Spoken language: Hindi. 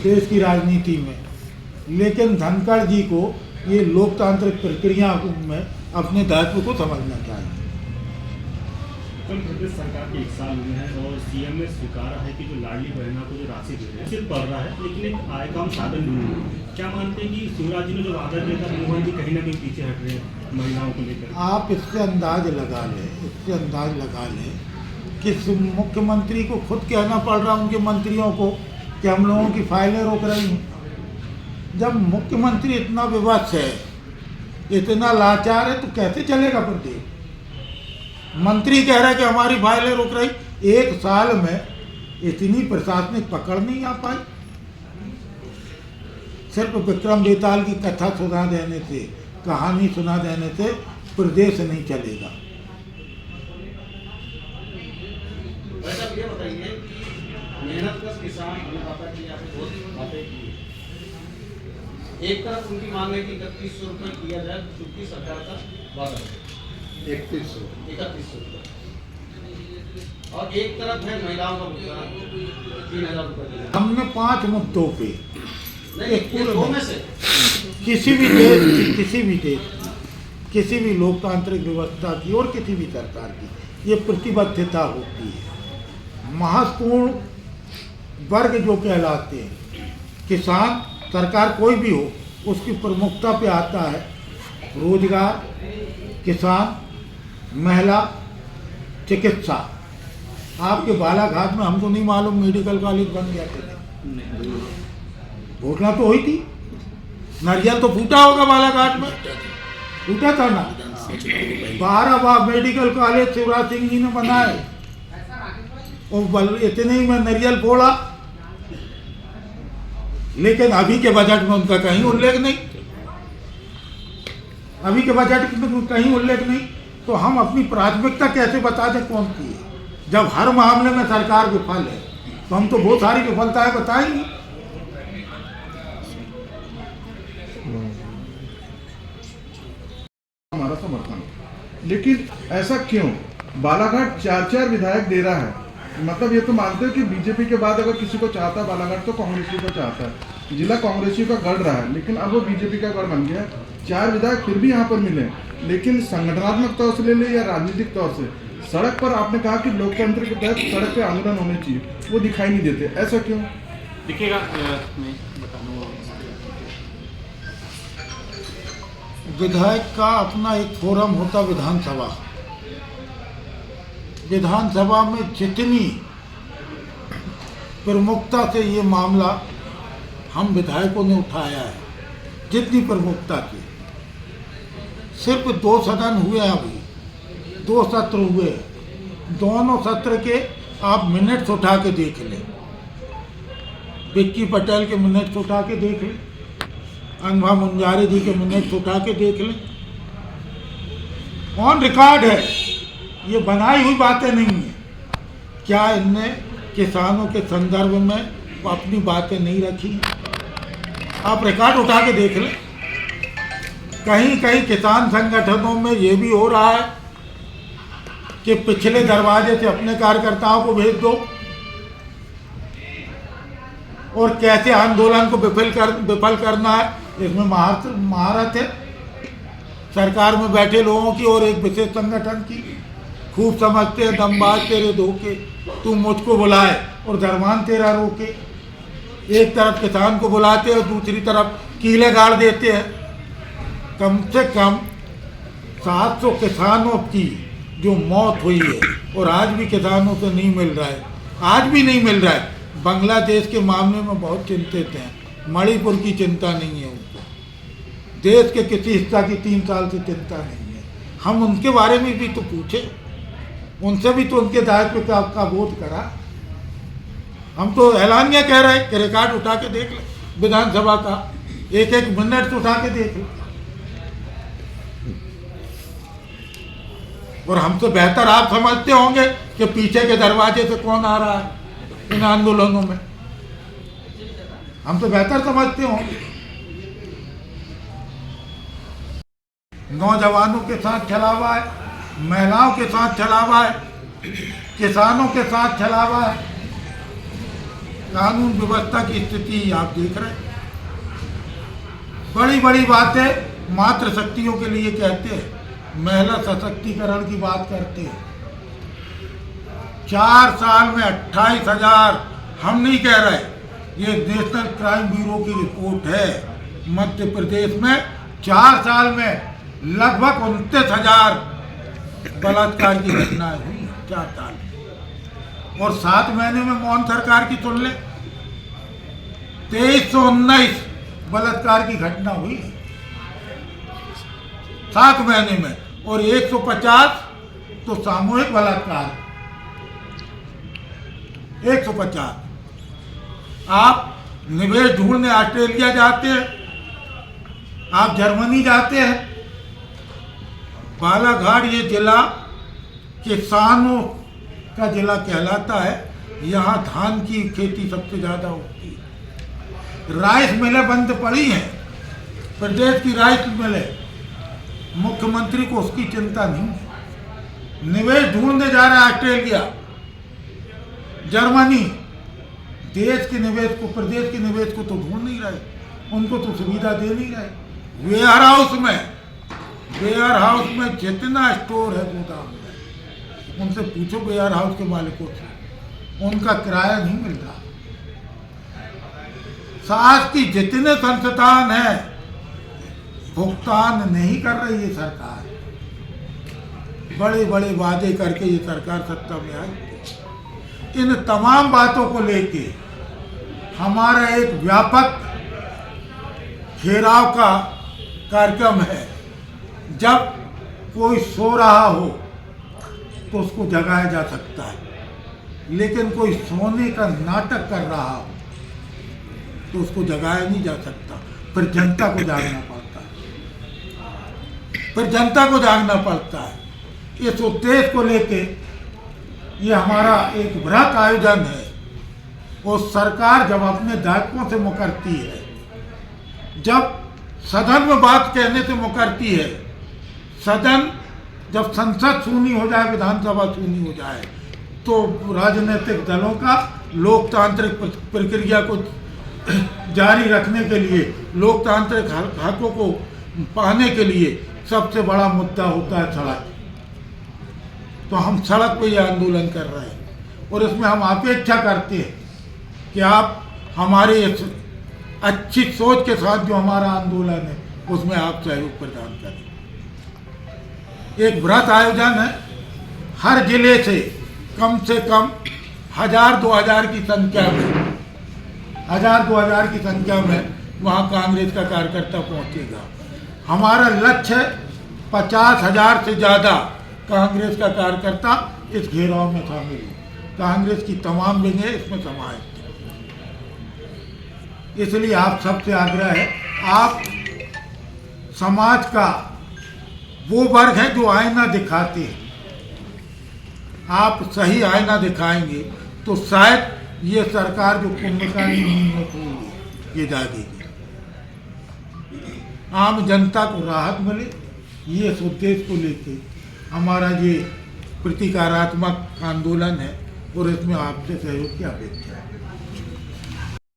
देश की राजनीति में, लेकिन धनखड़ जी को ये लोकतांत्रिक प्रक्रिया में अपने दायित्व को समझना चाहिए। उत्तर प्रदेश सरकार के 1 साल हुए हैं और सीएम ने स्वीकारा है कि जो लाडली बहना को जो राशि दे रहे हैं सिर्फ बढ़ रहा है, लेकिन एक आय का साधन नहीं है। क्या मानते हैं कि शिवराज जी ने जो वादा किया था मोहन जी कहीं ना कहीं पीछे हट रहे हैं महिलाओं को लेकर? आप इससे अंदाज लगा लें कि मुख्यमंत्री को खुद कहना पड़ रहा उनके मंत्रियों को कि हम लोगों की फाइलें रोक रही हैं। जब मुख्यमंत्री इतना विवश है, इतना लाचार है, तो कैसे चलेगा प्रदेश? मंत्री कह रहा है कि हमारी फाइलें रोक रही। 1 साल में इतनी प्रशासनिक पकड़ नहीं आ पाई। सिर्फ विक्रम बेताल की कथा सुना देने से, कहानी सुना देने से प्रदेश नहीं चलेगा। वैसा ये बताइए कि मेहनतकश किसान अन्नदाता की आपने बहुत बातें की। एक तरफ उनकी मांग है कि 3100 रुपये किया जाए, चूंकि सरकार का वादा है 3100 रुपये, और एक तरफ है महिलाओं का भुगतान 3000 रुपये। हमने 5 मुद्दों पे में से किसी भी लोकतांत्रिक व्यवस्था की और किसी भी सरकार की ये प्रतिबद्धता होती है। महत्वपूर्ण वर्ग जो कहलाते हैं, किसान, सरकार कोई भी हो, उसकी प्रमुखता पे आता है रोजगार, किसान, महिला, चिकित्सा। आपके बालाघाट में हमको नहीं मालूम मेडिकल कॉलेज बन गया था, घोषणा तो हुई थी, नारियल तो फूटा होगा बालाघाट में, फूटा था ना। 12 मेडिकल कॉलेज शिवराज सिंह जी ने बनाए और इतने ही में नारियल फोड़ा, लेकिन अभी के बजट में उनका कहीं उल्लेख नहीं। अभी के बजट में कहीं उल्लेख नहीं, तो हम अपनी प्राथमिकता कैसे बता दें कौन सी है? जब हर मामले में सरकार विफल है, तो हम तो बहुत सारी विफलताएं बताएंगे। हमारा समर्थन, लेकिन ऐसा क्यों? बालाघाट 4 विधायक दे रहा है, मतलब ये तो मानते हो कि बीजेपी के बाद अगर किसी को चाहता है बालाघाट तो कांग्रेसी को चाहता है। जिला कांग्रेसी का गढ़ रहा है, लेकिन अब वो बीजेपी का गढ़ बन गया। 4 विधायक फिर भी यहाँ पर मिले, लेकिन संगठनात्मक तौर से ले ले या राजनीतिक तौर से, सड़क पर आपने कहा कि लोकतंत्र के तहत सड़क पे आंदोलन होने चाहिए, वो दिखाई नहीं देते, ऐसा क्यों? दिखेगा विधायक का अपना एक फोरम होता विधानसभा। विधानसभा में जितनी प्रमुखता से ये मामला हम विधायकों ने उठाया है, जितनी प्रमुखता की, सिर्फ 2 सदन हुए हैं, अभी 2 सत्र हुए। दोनों सत्र के आप मिनट्स उठा के देख लें, विक्की पटेल के मिनट्स उठा के देख लें, अनुभा मुंजारी जी के मिनट्स उठा के देख लें, ऑन रिकॉर्ड है, ये बनाई हुई बातें नहीं है। क्या इनने किसानों के संदर्भ में अपनी बातें नहीं रखी? आप रिकॉर्ड उठा के देख लें। कहीं कहीं किसान संगठनों में ये भी हो रहा है कि पिछले दरवाजे से अपने कार्यकर्ताओं को भेज दो, और कैसे आंदोलन को विफल करना है, इसमें महारत है सरकार में बैठे लोगों की और एक विशेष संगठन की। खूब समझते हैं, दमबाज तेरे धोखे, तू मुझको बुलाए और दरबान तेरा रोके। एक तरफ किसान को बुलाते हैं और दूसरी तरफ कीले गाड़ देते हैं। कम से कम 700 किसानों की जो मौत हुई है, और आज भी किसानों से नहीं मिल रहा है, आज भी नहीं मिल रहा है। बांग्लादेश के मामले में बहुत चिंतित हैं, मणिपुर की चिंता नहीं है उनको, देश के किसी हिस्सा की 3 साल से चिंता नहीं है। हम उनके बारे में भी तो पूछे, उनसे भी तो उनके दायित्व का बोध करा। हम तो ऐलानिया कह रहे हैं कि रिकॉर्ड उठा के देख ले, विधानसभा का एक मिनट उठा के देख ले, और हमसे बेहतर आप समझते होंगे कि पीछे के दरवाजे से कौन आ रहा है इन आंदोलनों में, हम तो बेहतर समझते होंगे। नौजवानों के साथ छलावा है, महिलाओं के साथ छलावा है, किसानों के साथ छलावा है। कानून व्यवस्था की स्थिति आप देख रहे हैं। बड़ी बड़ी बातें मात्र शक्तियों के लिए कहते हैं, महिला सशक्तिकरण की बात करते हैं। 4 साल में 28,000, हम नहीं कह रहे, ये नेशनल क्राइम ब्यूरो की रिपोर्ट है। मध्य प्रदेश में 4 साल में लगभग 29,000 बलात्कार की घटनाएं हुई 4 साल में। और 7 महीने में मोहन सरकार की सुन ले, 2319 बलात्कार की घटना हुई 7 महीने में, और 150 तो सामूहिक बलात्कार। 150। आप निवेश ढूंढने ऑस्ट्रेलिया जाते हैं, आप जर्मनी जाते हैं, बालाघाट ये जिला किसानों का जिला कहलाता है। यहाँ धान की खेती सबसे ज़्यादा होती है। राइस मिलें बंद पड़ी हैं, प्रदेश की राइस मिलें, मुख्यमंत्री को उसकी चिंता नहीं है। निवेश ढूंढने जा रहा है ऑस्ट्रेलिया, जर्मनी, देश के निवेश को, प्रदेश के निवेश को तो ढूंढ नहीं रहे, उनको तो सुविधा दे नहीं रहे। वेयर हाउस में जितना स्टोर है गोदाम में, उनसे पूछो वेयर हाउस के मालिकों से, उनका किराया नहीं मिल रहा। साथ की जितने संस्थान हैं भुगतान नहीं कर रही है सरकार। बड़े बड़े वादे करके ये सरकार सत्ता में आई। इन तमाम बातों को लेके हमारा एक व्यापक घेराव का कार्यक्रम है। जब कोई सो रहा हो तो उसको जगाया जा सकता है, लेकिन कोई सोने का नाटक कर रहा हो तो उसको जगाया नहीं जा सकता। फिर जनता को जागना पड़ता है, फिर जनता को जागना पड़ता है। इस उद्देश्य को लेके ये हमारा एक बृहत आयोजन है। और सरकार जब अपने दायित्वों से मुकरती है, जब सदन में बात कहने से मुकरती है, सदन जब संसद शून्य हो जाए, विधानसभा शून्य हो जाए, तो राजनीतिक दलों का लोकतांत्रिक प्रक्रिया को जारी रखने के लिए, लोकतांत्रिक हकों को पाने के लिए सबसे बड़ा मुद्दा होता है सड़क। तो हम सड़क पे ये आंदोलन कर रहे हैं और इसमें हम अपेक्षा करते हैं कि आप हमारी अच्छी सोच के साथ जो हमारा आंदोलन है उसमें आप सहयोग प्रदान करें। एक बृहत आयोजन है, हर जिले से कम 1000-2000 की संख्या में, 1000-2000 की संख्या में वहाँ कांग्रेस का कार्यकर्ता पहुँचेगा। हमारा लक्ष्य 50,000 से ज़्यादा कांग्रेस का कार्यकर्ता इस घेराव में शामिल हो। कांग्रेस की तमाम विंगें इसमें समाहित हैं। इसलिए आप सबसे आग्रह है, आप समाज का वो वर्ग है जो आईना दिखाते हैं, आप सही आईना दिखाएंगे तो शायद ये सरकार जो कुंभकर्णी नींद में सोई ये जागेगी, आम जनता को राहत मिले। ये इस उद्देश्य को लेके हमारा ये प्रतिकारात्मक आंदोलन है और इसमें आपसे सहयोग की अपेक्षा है।